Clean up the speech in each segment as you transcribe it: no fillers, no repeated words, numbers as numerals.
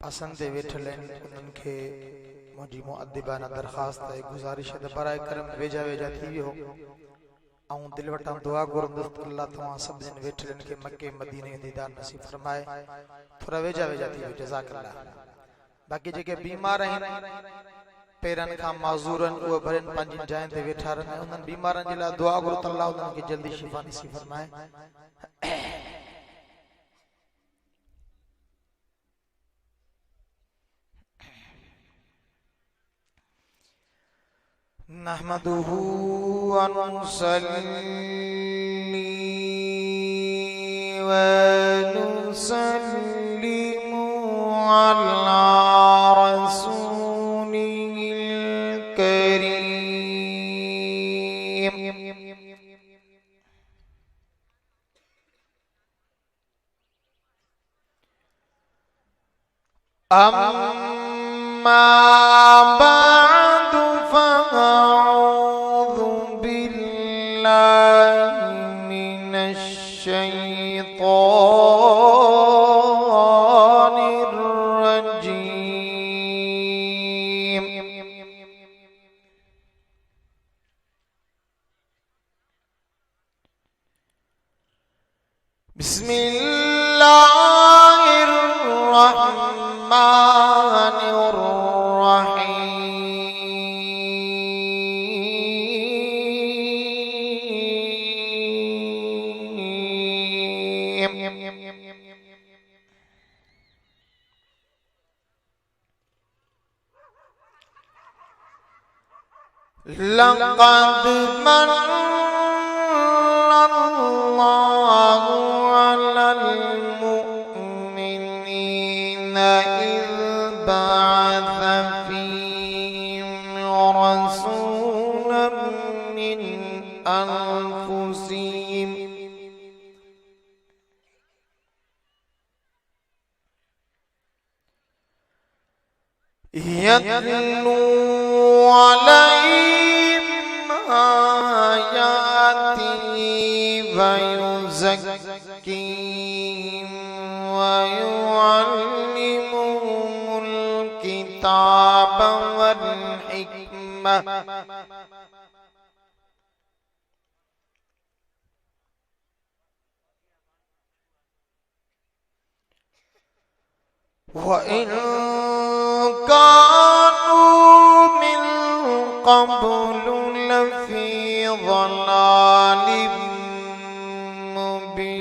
पसंद वेठल उनके मुझी मुअद्दिबाना दरखास्त है गुजारिश है बराए करम वेजा वेजा थी वियो आऊं दिल वटां दुआ घुरंदुसि अल्लाह तव्हां सभिनी वेठलनि खे मके मदीने जो दीदार नसीब फरमाए थोड़ा वेजा वेजा थी वियो जज़ाकल्लाह। बाक़ी जेके बीमार आहिनि पेरनि खां माज़ूरनि उहे भरनि पंहिंजी जाइन ते वेठा रहनि उन्हनि बीमारनि जे लाइ दुआ घुरो त अल्लाह उन्हनि खे जल्दी शिफ़ा नसीब फरमाए। नहमदुहु व नुसल्ली व नुसल्लिमु अला रसूलिल करीम। अम्मा बअदु फ़अऊज़ु बिल्लाहि मिनश शैतानिर रजीम। बिस्मिल्लाहिर रहमानिर लक़द मन्नल्लाहु अलल मुअ्मिनीन इज़ बअस फ़ीहिम रसूलन मिन अनफुसिहिम यत्लू अलैहिम आयातिही व युज़क्कीहिम व युअल्लिमुहुमुल किताब वल हिकमह व इन कानू मिन क़ब्लु लफ़ी ज़लालिम मुबीन।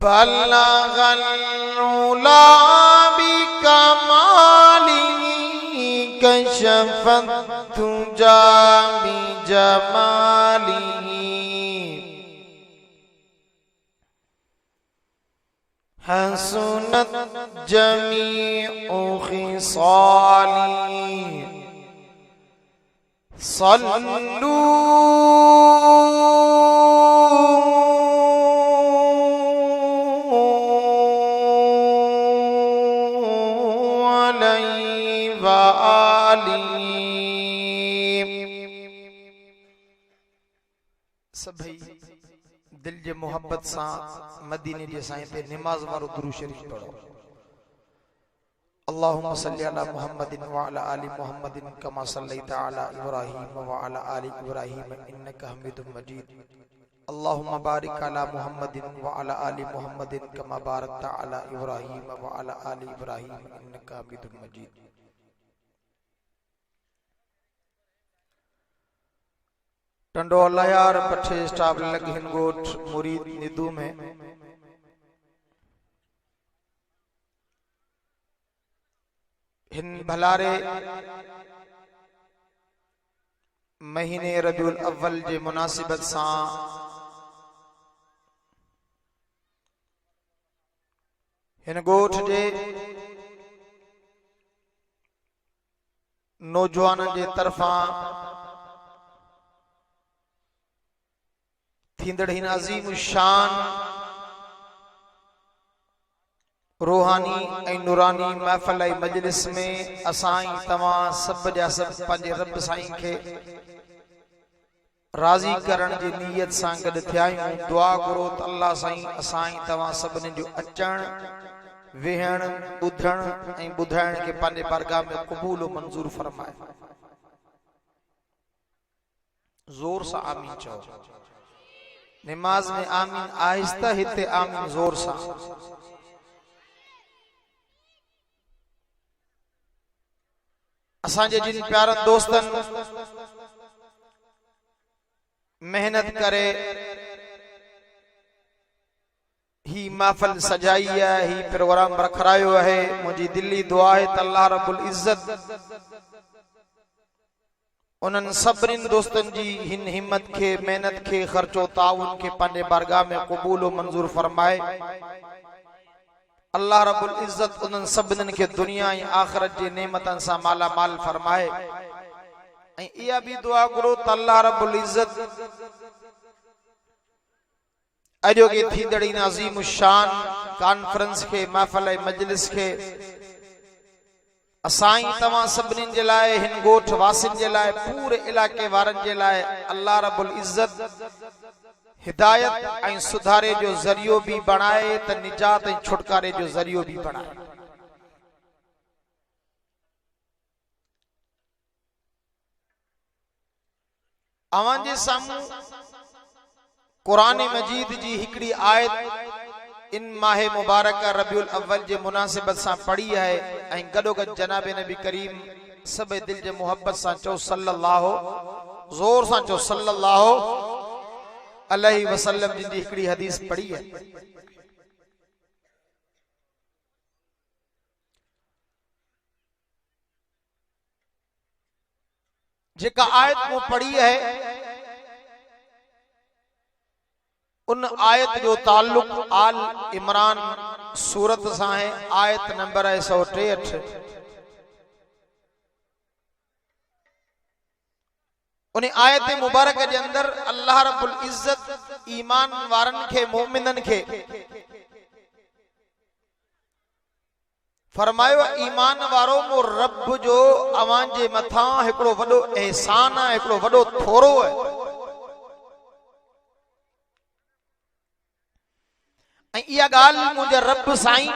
बलगल उला बिकमालिही कशफत तुजा बिजमालिही हसनत जमीउ खिसाली सल्लू अलैहि व आलिही। सभई दिल जे मोहब्बत सा मदीने जे साईं ते नमाज वारो दुरूद शरीफ पढ़ो। अल्लाहुम्मा सल्ली अला मुहम्मदिन व अला आलि मुहम्मदिन कमा सल्लैता अला इब्राहीम व अला आलि इब्राहीम इन्नका हमीदुम मजीद। अल्लाहुम्मा बारिक अला मुहम्मदिन व अला आलि मुहम्मदिन कमा बारकता अला इब्राहीम व अला आलि इब्राहीम इन्नका हमीदुम मजीद। टंडो अल्लाहयार पठे स्टाफ लग हिन गोठ मुरीद निधु में हिन भलारे महीने रबीउल अव्वल जे मुनासिबत सा हिन गोठ जे नौजवान जे तरफा थींदड़ हिन अजीम शान रूहानी ऐं नूरानी महफिल ऐं मजलिस में असाई तमां सब जा सब पंहिंजे रब साईं खे राज़ी करण जी नीयत सां गॾु थिया आहियूं। दुआ करो त अल्लाह साईं असाई तमां सभिनी जो अचण वेहण ॿुधण ऐं ॿुधाइण खे पंहिंजे बारगाह में क़बूल मंज़ूर फरमाए। जोर सां आमीन चओ। नमाज में आमीन आहिस्ता, हिते आमीन जोर सां। असांजे जिन प्यारनि दोस्तन मेहनत करे ही महफिल सजाई है, ही प्रोग्राम रखरायो है, मुझी दिली दुआ है त अल्लाह रब्बुल इज्जत उन्हनि सभिनीनि दोस्तनि जी हिन हिम्मत खे मेहनत खे ख़र्चो ताउन खे पंहिंजे बारगाह में क़बूल मंज़ूर फरमाए। अल्लाह रब्बुल इज्जत उन्हनि सभिनीनि खे दुनिया ऐं आख़िरत जे नेमतनि सां माला माल फरमाए। ऐं इहा बि दुआ करो त अल्लाह रब्बुल इज्जत अॼोके थींदड़ इन अज़ीम शान कॉन्फ्रेंस खे महफिल ऐं मजलिस खे असाई तमां सभिनीनि जे लाइ हिन गोठ वासिन जे लाइ पूरे इलाके वारनि जे लाइ अल्लाह रब्बुल इज्जत हिदायत ऐं सुधारे जो ज़रियो भी बनाए त निजात ऐं छुटकारे जो ज़रियो भी बनाए। अवां जे साम्हूं कुरान मजीद जी हिकड़ी आयत इन माह मुबारक रबीउल अव्वल जे मुनासिबत सां पढ़ी है ऐं गॾो गॾु जनाब नबी करीम सब दिल जे मोहब्बत सां चो सल्लल्लाहु, जोर सां चो सल्लल्लाहु अलैहि वसल्लम जी हिकड़ी हदीस पढ़ी है। जेका आयत को पढ़ी है उन आयत जो ताल्लुक आल इमरान सूरत सां है। आयत नंबर है 163। उन आयत मुबारक के अंदर अल्लाह रब्बुल इज्जत ईमान वारन के मोमिनन के फरमायो ईमान वारो मो रब जो अवां जे मथा हिकड़ो वडो एहसान है, हिकड़ो वडो थोरो है। इया गाल मुझे रब साईं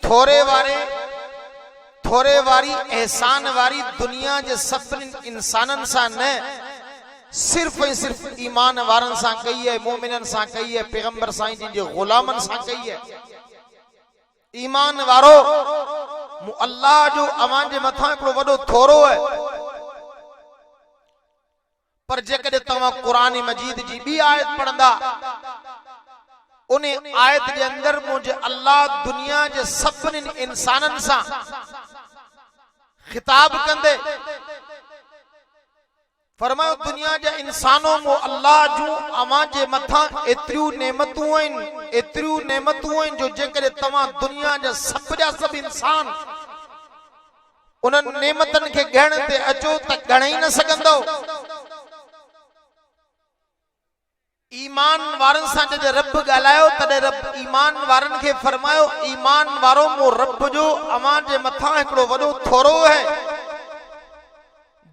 थोरे वारी एहसान वारी दुनिया जे सभिनी इंसानन सां न सिर्फ ऐं सिर्फ ईमान वारन सां कई है, मोमिनन सां कई है, पैगंबर साईं जिन जे गुलामन सां कई है। ईमान वारो अल्लाह जो अवां जे मथा हिकड़ो वडो थोरो है। पर जेकॾहिं तव्हां कुरान मजीद जी ॿी आयत पढ़ंदा उन आयत के अंदर मुझे अल्लाह दुनिया के सभिनी इंसानन सा खिताब कंदे फरमायो दुनिया के इंसानों मो अल्लाह जो अमा जे मथा एतिरियूं नेमतूं आहिनि जो जेकरे तव्हां दुनिया जा सब इंसान उन्हनि नेमतन के गहण ते अचो त गण ही न सघंदो। ईमान वारन सा जद रब गालायो तदे रब ईमान वारन के फरमायो ईमान वारो मो रब जो अमा जे मथा एकड़ो वडो थोरो है।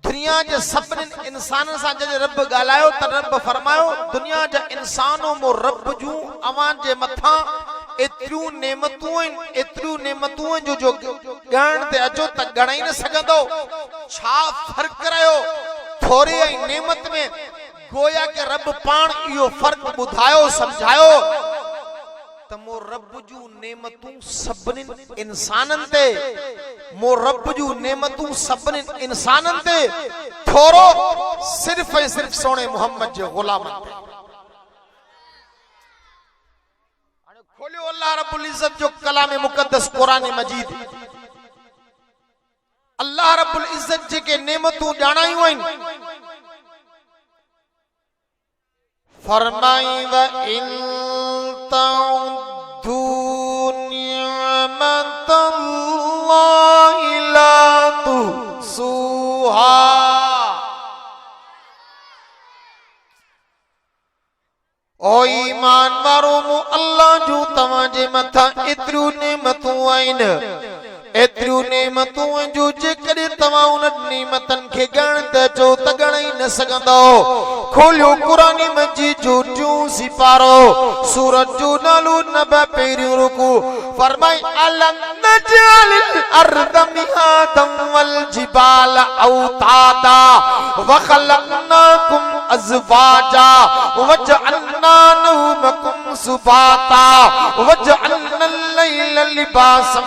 दुनिया जे सभिनी इंसानन सा जद रब गालायो त रब फरमायो दुनिया जा इंसानो मो रब जो अमा जे मथा एतिरियूं नेमतूं जो गण ते अचो त गण ही न सघंदो। छा फर्क रहियो थोरे ऐं नेमत में? गोया के रब पाण इहो फर्क बुधायो समझायो त मो रब जूं नेमतूं सभिनी इंसानन ते मो रब जूं नेमतूं सभिनी इंसानन ते थोरो सिर्फ ऐं सिर्फ सोने मोहम्मद जे गुलामन ते। हाणे खोलियो अल्लाह रब्बुल इज्जत जो कलाम मुकद्दस कुरान मजीद। अल्लाह रब्बुल इज्जत जेके नेमतूं ॼाणायूं आहिनि फरमाई व इन तउद्दू निअमतल्लाहि ला तुहसूहा। ओ ईमान वारो मो अल्लाह जो तव्हां जे मथा एतिरियूं नेमतूं आहिनि एतिरियूं नेमतूं जो जेकॾहिं तव्हां उन नेमतन खे ॻण त अचो त ॻण ई न सघंदो। खोलियो क़ुरान मजीद जो टियों सिपारो सूरत जो नालो 90 पहिरियों रुकू फरमाई अलम नजअलिल अर्द मिहादम वल जिबाल औतादा व खलकनाकुम अज़वाजा वजअलना नौमकुम सुबाता वजअलना अल-लैला लिबासन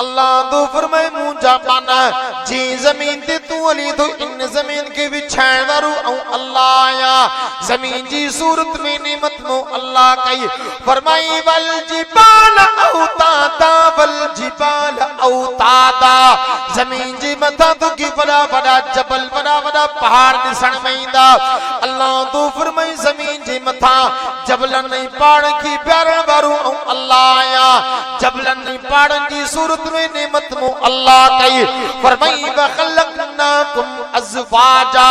अल्लाह तो फरमाए मुंजा माना जी जमीन ते तू अली तो इन जमीन के बिछाण वारो औ अल्लाह आया जमीन जी सूरत में नेमत मो अल्लाह कई फरमाई वल जिबाल औतादा वल जिबाल औतादा जमीन जी मथा तो की बड़ा बड़ा जबल बड़ा बड़ा पहाड़ दिसण में इंदा। अल्लाह तो फरमाई जमीन जी मथा जबलन नहीं पहाड़ की प्यारण वारो औ अल्लाह आया जबलन नहीं पहाड़न जी सूरत में नेमत मो अल्लाह कई फरमाई व खलकनाकुम अज़वाजा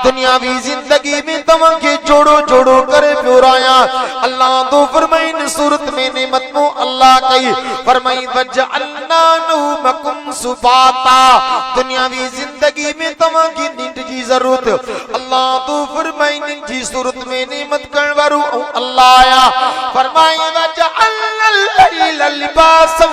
दुनियावी जिंदगी में तव्हां के जोड़ो जोड़ो करे प्योराया। अल्लाह तो फरमाई न सूरत में नेमत मो अल्लाह कई फरमाई वजअलना नौमकुम सुबाता दुनियावी जिंदगी में तव्हां की नींद जी जरूरत अल्लाह तो फरमाई नींद जी सूरत में नेमत करण वारो अल्लाह आया फरमाई वजअलना अल-लैला लिबासन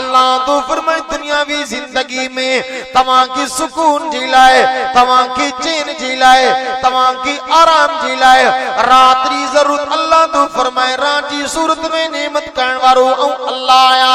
अल्लाह तो फरमाए दुनियावी जिंदगी में तव्हां की सुकून जी लाए तव्हां की चैन जी लाए तव्हां की आराम जी लाए रात री जरूरत अल्लाह तो फरमाए रात जी सूरत में नेमत करण वारो औ अल्लाह आया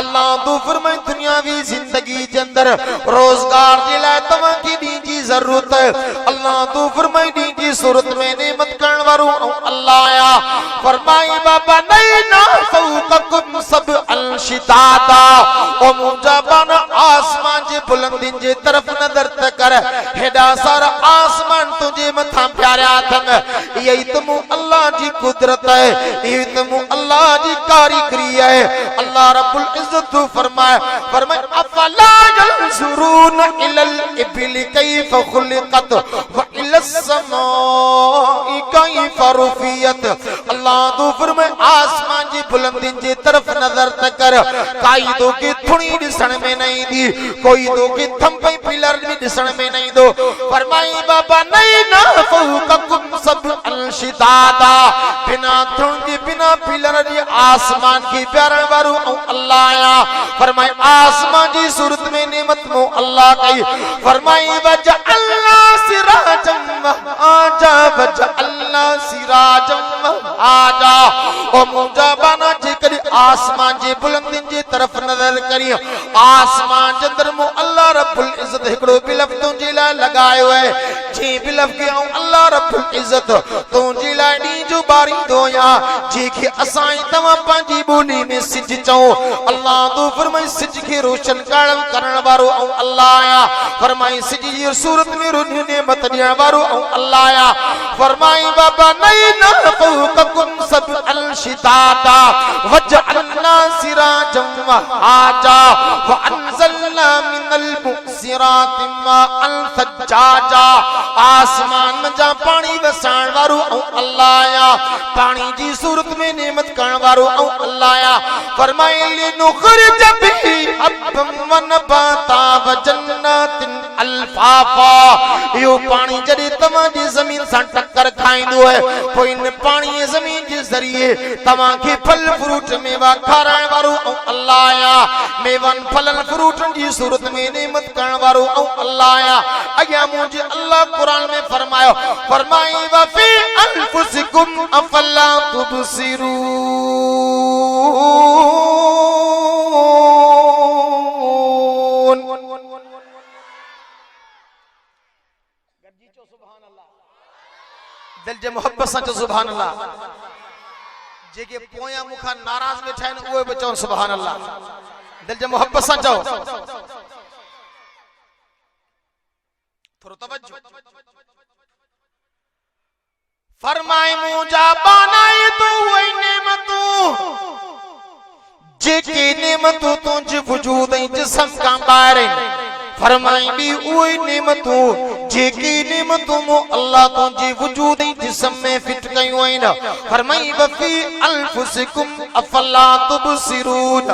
अल्लाह तो फरमाए दुनियावी जिंदगी के अंदर रोजगार जी लाए तव्हां की दी जी जरूरत है अल्लाह तो फरमाए दी जी सूरत में नेमत करण वारो अल्लाह आया फरमाई बाबा नैना फौककुम सबअन शिदादा ओ मुंजा बन आसमान जे बुलंदिन जे तरफ नजर त कर हेडा सारा आसमान तुझे मथा प्यारा थन यही तुम अल्लाह जी कुदरत है यही तुम अल्लाह जी कारीगरी है। अल्लाह रब्बुल इज्जत फरमाए अफला यंजुरून इलल इबिल कैफ खुलिकत व इलस समाई कैफ रुफियत। अल्लाह तो फरमाए आसमान जी जी बुलंदी जे तरफ नजर तकर काई दो के थुणी दिसण में नहीं दी कोई दो के थंपई पिलर भी दिसण में नहीं दो फरमाई बाबा नहीं ना फौककुम सब अलशिदादा बिना थुण के बिना पिलर जे आसमान की प्यारण वारो अल्लाह आया फरमाई आसमान जी सूरत में नेमत मो अल्लाह कई फरमाई वज अल्लाह सिराजम आजा वज अल्लाह सिराजम आजा ओ मुजा बना जे करी आसमान जे बुलंदी जे तरफ नजर करी आसमान जे अंदर मो अल्लाह रब्बुल इज्जत एकड़ो बिलफ तुंजे ला लगायो है जे बिलफ के अल्लाह रब्बुल इज्जत तुंजे ला नी जो बारी दो या जे के असाई तवा पांजी बोली में सिज चो अल्लाह तो फरमाई सिज के रोशन करण वारो अल्लाह आया फरमाई सिज जी सूरत में रोनी नेमत दिया वारो अल्लाह आया फरमाई बाबा नहीं ना फौककुम सब अलशिदादा वजअलना सिराजम आजा व अंज़लना मिनल मुक्सिराति माअल सज्जाजा आसमान में जा पानी वसाण वारो अल्लाह आया पानी जी सूरत में नेमत करण वारो अल्लाह आया फरमाए लिनुखरिज बिही अब्बम व नबाता व जन्नातिन अल्फाफा यो पानी जड़ी तमा जी जमीन सा टक्कर खाइंदो है कोई इन पानी जमीन के जरिए तमा के फल फ्रूट मेवा खाराण वारो अल्लाह आया मेवन फलन फ्रूट जी सूरत में नेमत करण वारो अल्लाह आया अया मुझे अल्लाह कुरान में फरमायो फरमाई व फी अनफुसिकुम अफला तुबसिरून दिल जे मोहब्बत सा सुभान अल्लाह जेके पोया मुखा नाराज बैठा है ओए बचो सुभान अल्लाह दिल जे मोहब्बत सा चओ थोरो तवज्जो फरमाए मुजा बनाए तो वही नेमतूं जेके नेमतूं तुंहिंजे वजूद ऐं जिस्म खां ॿाहिरि फरमाई भी ओई नेमतूं जेकी नेमतूं मो अल्लाह तुंहिंजे वजूद ऐं जिस्म में फिट कयूं आहिनि फरमाई वफी अनफुसिकुम अफला तुबसिरून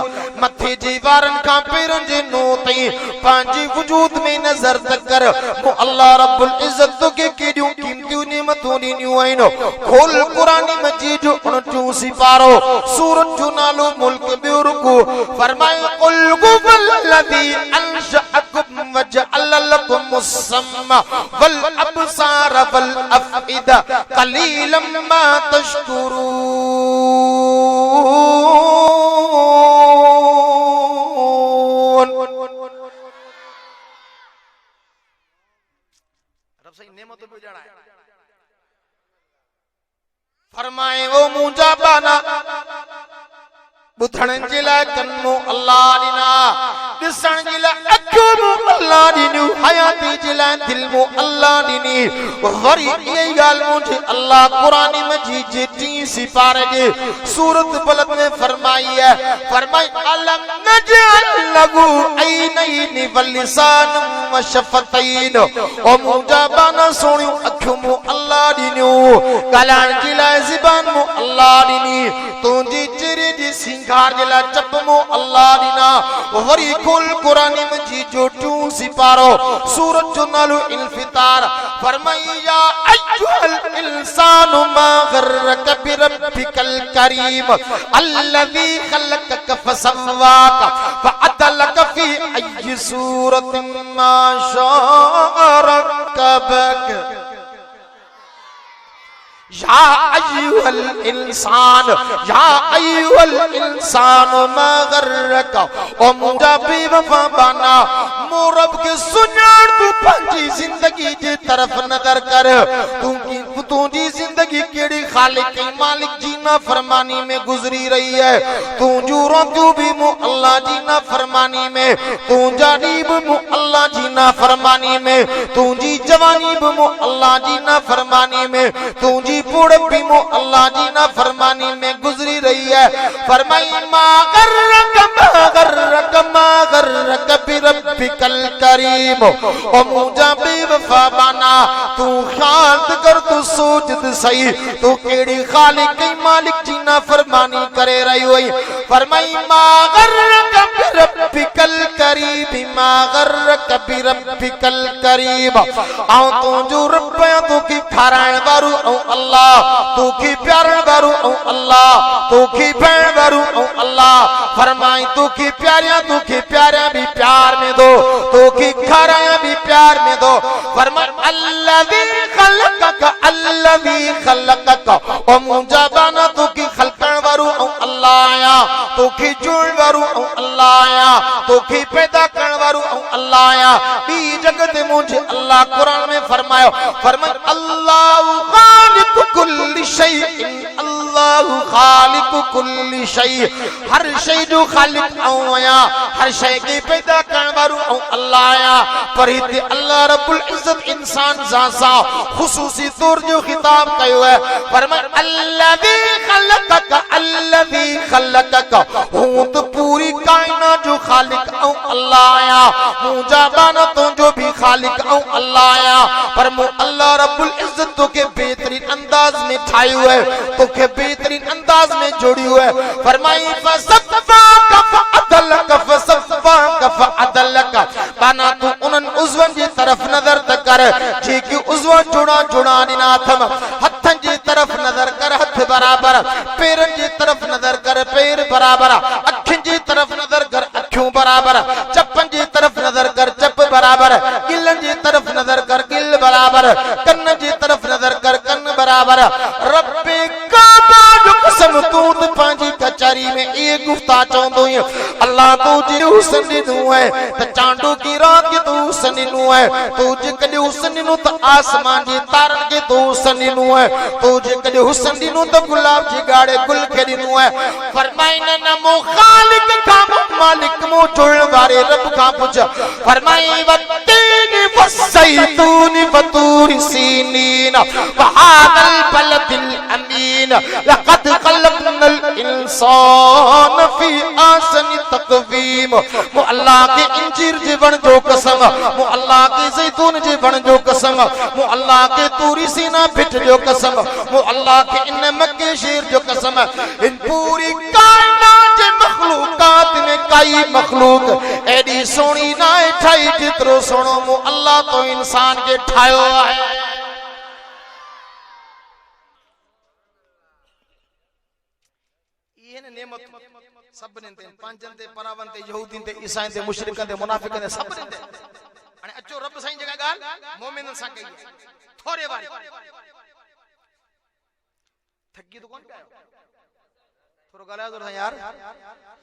मथे जे वारनि खां पेरनि जे नोह ताईं पंहिंजे वजूद में नज़र त कर मो अल्लाह रब्बुल इज्जत तोखे केॾियूं क़ीमतियूं नेमतूं ॾिनियूं आहिनि खोल कुरान मजीद जो 29 सिपारो सूरत जो नालो मुल्क ॿियो रुको फरमाए कुल हुवल्लज़ी अंशअकुम वजअल लकुम अस्समा वल अबसार वल अफइदा कलीलन मा तशकुरून रब सही नेमत पे जड़ा है फरमाए ओ मुंजा बाना बुधण जे लाइ कन्मो अल्लाह ॾिना ॾिसण जे लाइ अखियूं मो अल्लाह ॾिनियूं हयाती जे लाइ दिलि मो अल्लाह ॾिनी वरी इहा ई ॻाल्हि मुंहिंजे अल्लाह क़ुरान मजीद जे 3 सिपारे जे सूरत बलद में फरमाई है फरमाई अलम नजअल लहू ऐनैन व लिसान व शफतैन ओ मुंजा बाना सोणियूं अखियूं मो अल्लाह ॾिनियूं ॻाल्हाइण जे लाइ ज़बान मो अल्लाह ॾिनी तुंहिंजी चेहरे जी सिंगार जे लाइ चप मो अल्लाह ॾिना वरी कुल कुरान मजीद जो 2 सिपारो सूरत जो नालो इन्फितार फरमाई या अय्युहल इंसानु मा गर्रक बिरब्बिकल करीम अल्लज़ी खलक़क फसव्वाक फअदलक फी अय्यि सूरतिन मा शाअ रकबक या अय्युहल इंसान मा गर्रक ओ मुंजा बेवफा बाना मो रब के सुञाण तू पंहिंजी जिंदगी जे तरफ नजर कर तुंहिंजी जिंदगी केड़ी खालिक ऐं मालिक जी नाफरमानी में गुजरी रही है तुंहिंजूं रोटियूं भी मो अल्लाह जी नाफरमानी में तुंहिंजा ॾींहं भी मो अल्लाह जी नाफरमानी में तुंहिंजी जवानी भी मो अल्लाह जी नाफरमानी में तुंहिंजी बुढ़ापी मो अल्लाह जी नाफरमानी में गुजरी रही है फरमाई मा गर्रक गर्रक बिरब्बिकल करीम ओ मुझा बेवफा बना तू ख्याल कर तू सोच सही तू केड़ी खालिक की मालिक जी ना फरमानी करे रही हुई फरमाई मा गर्रक बिरब्बिकल करीम मा गर्रक बिरब्बिकल करीम आओ तू जो रब तू की ठारण वारू ओ अल्लाह तू की प्यारण वारू ओ अल्लाह तू की भैण वारू ओ अल्लाह फरमाई तू की प्यारियां भी प्यार में दो तू की खारायां भी प्यार में दो फरमाई अल्लज़ी खलक़क ओ मुझा बाना तू की खलकण वारू ओ अल्लाह आया तू की जुड़ वारू ओ अल्लाह आया तू की पैदा करण वारू ओ अल्लाह आया बी जगत मुझे अल्लाह कुरान में फरमायो फरमाई अल्लाहु खालिकु कुल्ली शैइन अल्लाहु खालिकु कुल्ली शै हर शै जो खालिक औ आया हर शै की पैदा करण वारू औ अल्लाह आया पर हिते अल्लाह रब्बुल इज्जत इंसान जासा खुसूसी तौर जो खिताब कयो है फरमाए अल्लज़ी खलक़क हूं तो पूरी कायनात जो खालिक औ अल्लाह आया मुझा बाना तो जो भी खालिक औ अल्लाह आया पर मु अल्लाह रब्बुल इज्जत तो के बेहतरीन अंदाज में ठायो है तो के बेहतरीन अंदाज में जोड़ी है फरमाई फसफ़ा फअदलक बाना तू उन उज़वन जी तरफ नजर त कर जेकी उज़वा जुड़ा जुड़ा निनाथम हथन जी तरफ नजर कर हथ बराबर पैरन जी तरफ नजर कर पैर बराबर अखिन जी तरफ नजर कर अखियों बराबर चप्पन जी तरफ नजर कर चप बराबर गिलन जी तरफ नजर कर गिल बराबर कन्न जी तरफ नजर कर कन्न बराबर रब्बे काबा जो कसम तू त पांजी कचहरी में एक गुफ्ता चौंदो अल्लाह तू जी हुस्न दिनु है त चांडो की रात के तू हुस्न दिनु है तू जे कदे हुस्न दिनु त आसमान जी तारन के तू हुस्न दिनु है तू जे कदे हुस्न दिनु त गुलाब जी गाड़े गुल के दिनु है फरमाई न मो खालिक का मालिक मो जुड़ वारे रब का पूछ फरमाई वतीनी वसैतूनी वतूरी सीनीन वहादल बलदिल अमीन लक़द खलक़नल इंसान फी आसनी तक़वीम मो अल्लाह के इंजीर जे बण जो कसम मो अल्लाह के जैतून जे बण जो कसम मो अल्लाह के तूरी सीना भिट जो कसम मो अल्लाह के इन मक्के शेर जो कसम इन पूरी कायनात जे मखलूकात में कई मखलूक एडी सोनी ना ठाई जितरो सोनो मो अल्लाह तो इंसान के ठायो है ये नेमत सब ने ते पांचन ते परावन ते यहूदीन ते ईसाईन ते मुशरिकन ते मुनाफिकन ते सब ने ते अने अचो रब साईं जगह गाल मोमिनन सा कही थोरे वारी थकी तो कौन कयो थोरो गाला तो यार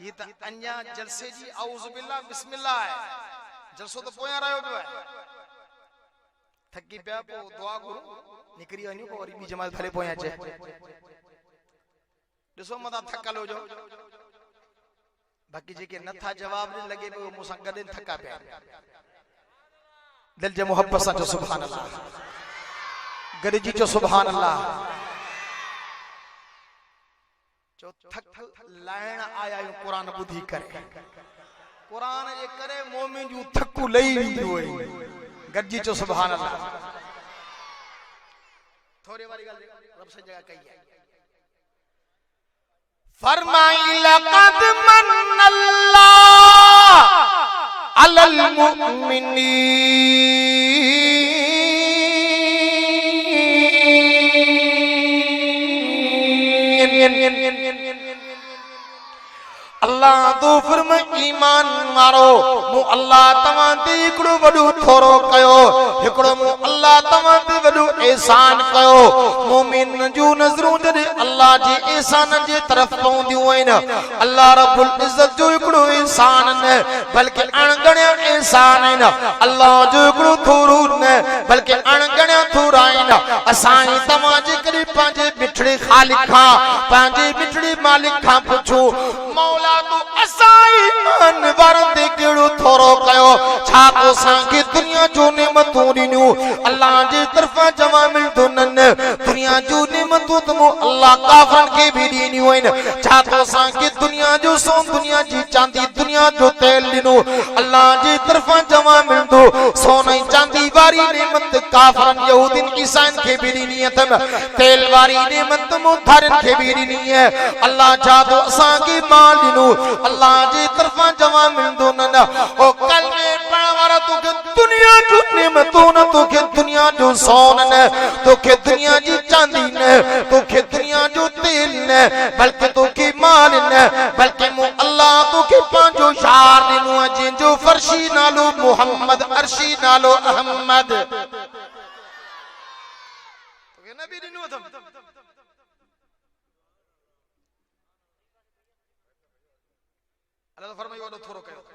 ये त अन्या जलसे जी औज़ु बिल्लाह बिस्मिल्लाह है जलसो तो पोया रहो जो है थकी पिया पो दुआ गुरु निकरी वनी को वरी बी जमाल थले पोया चे दसो मदा थकल हो जो बाकी जे के नथा जवाब ने लगे वो मुसा गदन थका पे दिल जे मोहब्बत सा जो सुभान अल्लाह गद जी जो सुभान अल्लाह जो थक लाइन आया यो कुरान बुधी करे कुरान जे करे मोमिन जो थकू लई होई गद जी जो सुभान अल्लाह थोड़ी वाली गल रब से जगह कही है फरमाई लक़द मन्नल्लाह अलल मुमिनीन अल्लाह तो फरमा ईमान मारो मु अल्लाह तवा ते एकड़ो वडो थोरो कयो एकड़ो मु अल्लाह तवा ते वडो एहसान कयो मोमिन जो नजरों जदे अल्लाह जी एहसान जे तरफ पौंदियो आइन अल्लाह रब्बुल इज्जत जो एकड़ो एहसान न बल्कि अणगणिया एहसान आइन अल्लाह जो एकड़ो थोरो न बल्कि अणगणिया थोरा आइन असाई तवा जे करे पांजे मिठड़े खालिक खां पांजे मिठड़े मालिक खां पुछो मौला तू असाई ईमान वारन दे केड़ो थोरो कयो छा तो सांखे दुनिया जो नेमतूं दिनियो अल्लाह जे तरफा जमा मिल दुनन दुनिया जो नेमतूं नेमतूं त अल्लाह काफरन के भी दीनियो इन छा तो असां के दुनिया जो सोन दुनिया जी चांदी दुनिया जो तेल दिनो अल्लाह जी तरफा जमा मिलदो सोना चांदी वारी नेमत काफरन यहूदीन ईसाइन के भी दीनी अथम तेल वारी नेमत मुधारन के भी दीनी है अल्लाह छा तो असां के माल दिनो अल्लाह जी तरफा जमा मिलदो न ओ कल में पढ़ वाला तो के दुनिया जो नेमतों न तो के दुनिया जो सोन न तो के दुनिया जी चांदी न तो के दुनिया जो तेल न बल्कि तो के माल न बल्कि मु अल्लाह तो के पांचो शार दिनो जिन जो फर्शी नालो मोहम्मद अर्शी नालो अहमद तो के नबी दिनो थम अल्लाह फरमायो थोरो कयो